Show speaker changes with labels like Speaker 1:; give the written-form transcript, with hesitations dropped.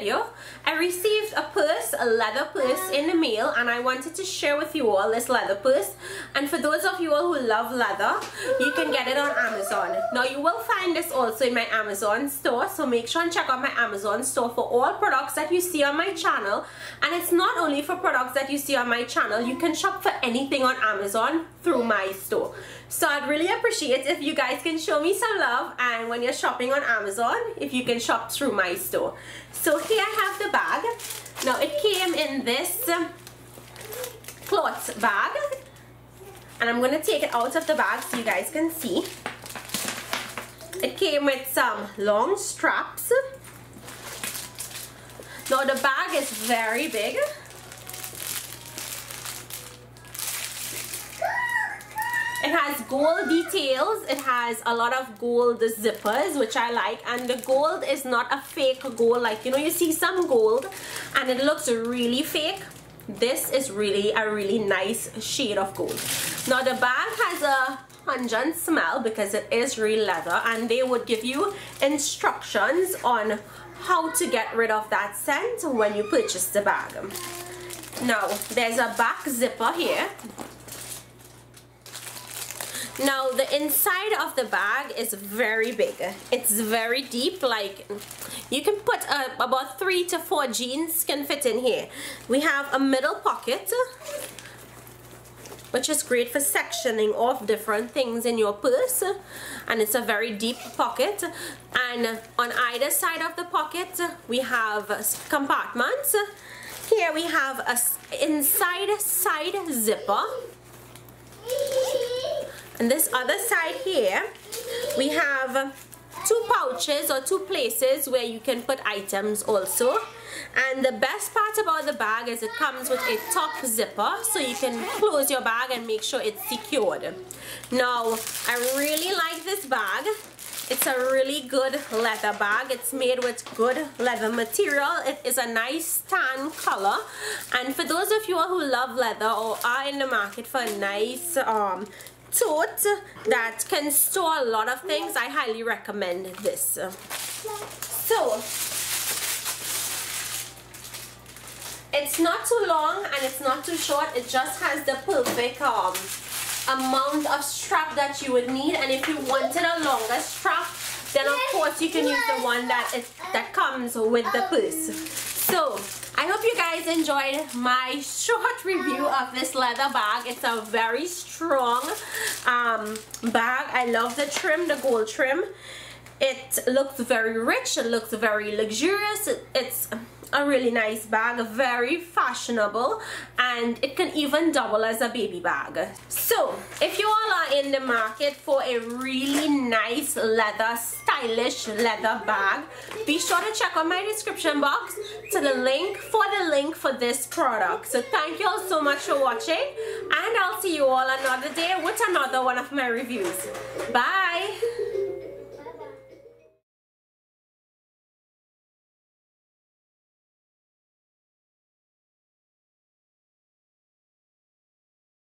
Speaker 1: video, I received a purse, a leather purse in the mail, and I wanted to share with you all this leather purse. And for those of you all who love leather, you can get it on Amazon. Now you will find this also in my Amazon store, so make sure and check out my Amazon store for all products that you see on my channel. And it's not only for products that you see on my channel, you can shop for anything on Amazon through my store. So I'd really appreciate if you guys can show me some love, and when you're shopping on Amazon, if you can shop through my store. So here I have the bag. Now it came in this cloth bag, and I'm going to take it out of the bag so you guys can see. It came with some long straps. Now the bag is very big. It has gold details. It has a lot of gold zippers, which I like, and the gold is not a fake gold, like you know you see some gold and it looks really fake. This is really a really nice shade of gold. Now the bag has a pungent smell because it is real leather, and they would give you instructions on how to get rid of that scent when you purchase the bag. Now there's a back zipper here. Now the inside of the bag is very big. It's very deep, like you can put about 3 to 4 jeans can fit in here. We have a middle pocket, which is great for sectioning off different things in your purse, and it's a very deep pocket. And on either side of the pocket we have compartments. Here we have a inside side zipper. And this other side here, we have 2 pouches or 2 places where you can put items also. And the best part about the bag is it comes with a top zipper, so you can close your bag and make sure it's secured. Now, I really like this bag. It's a really good leather bag. It's made with good leather material. It is a nice tan color. And for those of you who love leather or are in the market for a nice tote that can store a lot of things, I highly recommend this. So it's not too long and it's not too short. It just has the perfect amount of strap that you would need, and if you wanted a longer strap, then of course you can use the one that comes with the purse. So I hope you guys enjoyed my short review of this leather bag. It's a very strong bag. I love the trim, the gold trim. It looks very rich, it looks very luxurious. It's a really nice bag, very fashionable, and it can even double as a baby bag. So if you all are in the market for a really nice leather, stylish leather bag, be sure to check out my description box to the link for this product. So thank you all so much for watching, and I'll see you all another day with another one of my reviews. Bye.